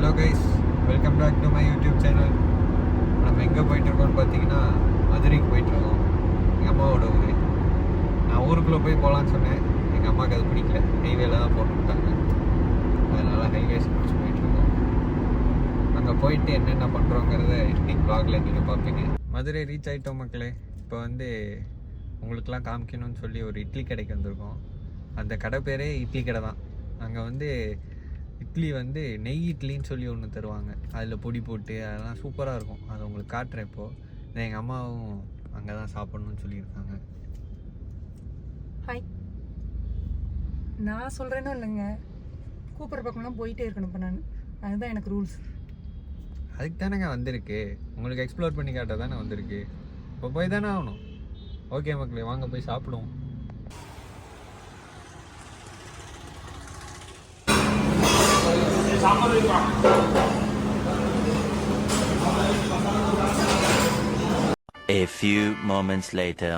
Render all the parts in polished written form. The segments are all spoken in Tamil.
Hello guys, welcome back to my YouTube channel. நம்ம எங்கே போயிட்டுருக்கோம்னு பார்த்தீங்கன்னா மதுரைக்கு போயிட்டுருக்கோம். எங்கள் அம்மாவோட ஊர். நான் ஊருக்குள்ளே போய் போகலான்னு சொன்னேன். எங்கள் அம்மாவுக்கு அது பிடிக்கல, ஹைவேல தான் போட்டுவிட்டாங்க. அதனால் ஹைவேஸ் பிடிச்சி போயிட்டுருக்கோம். அங்கே போயிட்டு என்னென்ன பண்ணுறோங்கிறத இன்னைக்கு வ்ளாகில் நீங்கள் பார்ப்பீங்க. மதுரை ரீச் ஆகிட்டோம் மக்களே. இப்போ உங்களுக்கெல்லாம் காமிக்கணும்னு சொல்லி ஒரு இட்லி கடைக்கு வந்திருக்கோம். அந்த கடை பேரே இட்லி கடை தான். அங்கே இட்லி நெய் இட்லின்னு சொல்லி ஒன்று தருவாங்க. அதில் பொடி போட்டு அதெல்லாம் சூப்பராக இருக்கும். அதை உங்களுக்கு காட்டுறேன் இப்போது. எங்கள் அம்மாவும் அங்கே தான் சாப்பிட்ணுன்னு சொல்லியிருக்காங்க. ஹாய், நான் சொல்கிறேன்னா இல்லைங்க, கூப்பிட்ற பக்கம்லாம் போயிட்டே இருக்கணும். இப்போ அதுதான் எனக்கு ரூல்ஸ். அதுக்கு தானேங்க வந்திருக்கு, உங்களுக்கு எக்ஸ்ப்ளோர் பண்ணி காட்ட தானே வந்திருக்கு. இப்போ போய் தானே ஆகணும். ஓகே மக்களே, வாங்க போய் சாப்பிடுவோம். A few moments later.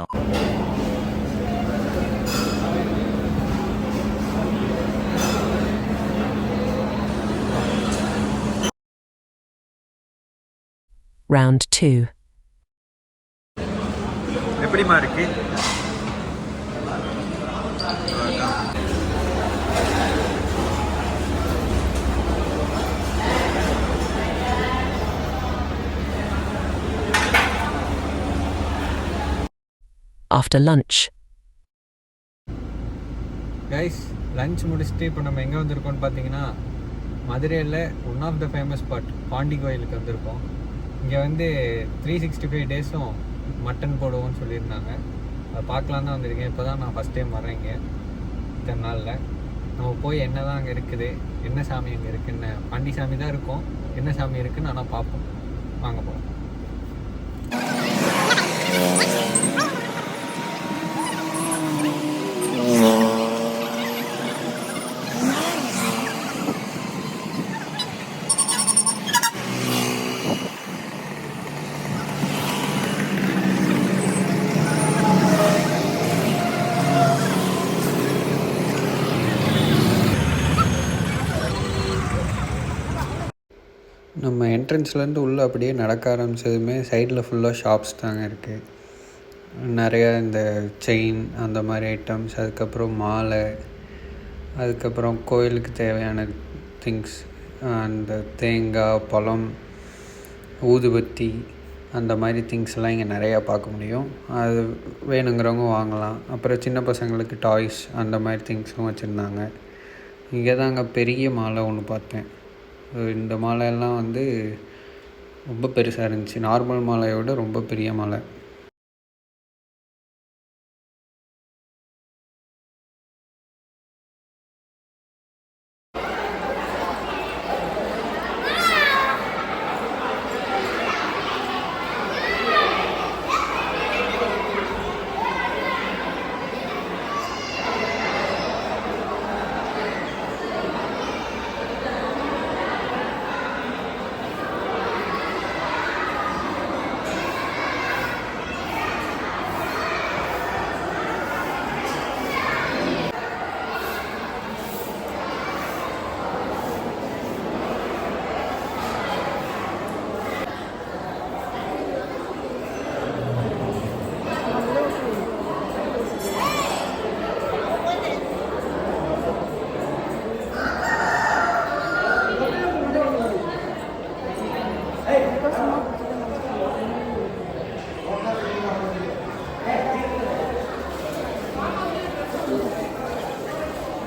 Round 2. எப்படிமா இருக்கு? After lunch. கைஸ், லஞ்ச் முடிச்சுட்டு இப்போ நம்ம எங்கே வந்திருக்கோம்னு பார்த்தீங்கன்னா மதுரையில் one of the famous spot Pandi கோயிலுக்கு வந்திருக்கோம். இங்கே 365 டேஸும் மட்டன் போடுவோம்னு சொல்லியிருந்தாங்க. அதை பார்க்கலாம் தான் வந்திருக்கேன். இப்போ தான் நான் ஃபஸ்ட் டைம் வரேன் இங்கே இத்தனை நாளில். நம்ம போய் என்ன தான் அங்கே இருக்குது, என்ன சாமி அங்கே இருக்குன்னு. பாண்டி சாமி தான் இருக்கும், என்ன சாமி இருக்குன்னு ஆனால் பார்ப்போம். வாங்க போவோம். நம்ம என்ட்ரன்ஸ்லேருந்து உள்ளே அப்படியே நடக்க ஆரம்பித்ததுமே சைடில் ஃபுல்லாக ஷாப்ஸ் தாங்க இருக்குது. நிறையா இந்த செயின் அந்த மாதிரி ஐட்டம்ஸ், அதுக்கப்புறம் மாலை, அதுக்கப்புறம் கோயிலுக்கு தேவையான திங்ஸ், அந்த தேங்காய், பழம், ஊதுபத்தி, அந்த மாதிரி திங்ஸ்லாம் இங்கே நிறையா பார்க்க முடியும். அது வேணுங்கிறவங்க வாங்கலாம். அப்புறம் சின்ன பசங்களுக்கு டாய்ஸ் அந்த மாதிரி திங்ஸும் வச்சுருந்தாங்க. இங்கே தாங்க பெரிய மாலை ஒன்று பார்த்தேன். இந்த மாலையெல்லாம் ரொம்ப பெருசாக இருந்துச்சு. நார்மல் மாலையை விட ரொம்ப பெரிய மாலை.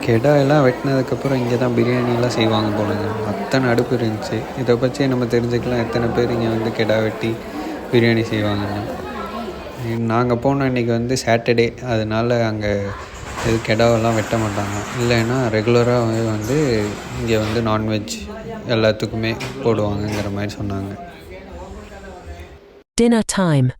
கெடா எல்லாம் வெட்டினதுக்கப்புறம் இங்கே தான் பிரியாணிலாம் செய்வாங்க போலங்க. அத்தனை அடுப்பு இருந்துச்சு. இதை பற்றி நம்ம தெரிஞ்சுக்கலாம் எத்தனை பேர் இங்கே கெடா வெட்டி பிரியாணி செய்வாங்கன்னு. நாங்கள் போன அன்றைக்கி சாட்டர்டே, அதனால் அங்கே இது கெடாவெல்லாம் வெட்ட மாட்டாங்க. இல்லைன்னா ரெகுலராக இங்கே நான்வெஜ் எல்லாத்துக்குமே போடுவாங்கங்கிற மாதிரி சொன்னாங்க. Dinner time.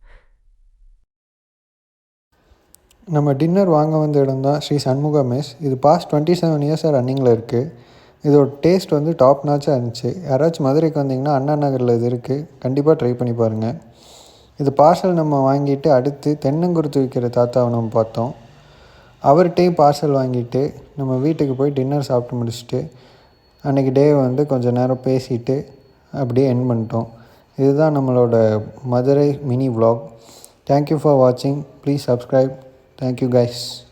நம்ம டின்னர் வாங்க வந்த இடம் தான் ஸ்ரீ சண்முகா மெஸ். இது பாஸ்ட் 27 இயர்ஸாக ரன்னிங்கில் இருக்குது. இதோட டேஸ்ட் டாப் நாச்சாக இருந்துச்சு. யாராச்சும் மதுரைக்கு வந்தீங்கன்னா அண்ணா நகரில் இது இருக்குது, கண்டிப்பாக ட்ரை பண்ணி பாருங்கள். இது பார்சல் நம்ம வாங்கிட்டு அடுத்து தென்னங்குருத்து விற்கிற தாத்தாவை நம்ம பார்த்தோம். அவர்கிட்டையும் பார்சல் வாங்கிட்டு நம்ம வீட்டுக்கு போய் டின்னர் சாப்பிட்டு முடிச்சுட்டு அன்றைக்கி டே வந்து கொஞ்சம் நேரம் பேசிட்டு அப்படியே எண்ட் பண்ணிட்டோம். இதுதான் நம்மளோட Madurai mini vlog. Thank you for வாட்சிங். Please subscribe. Thank you guys.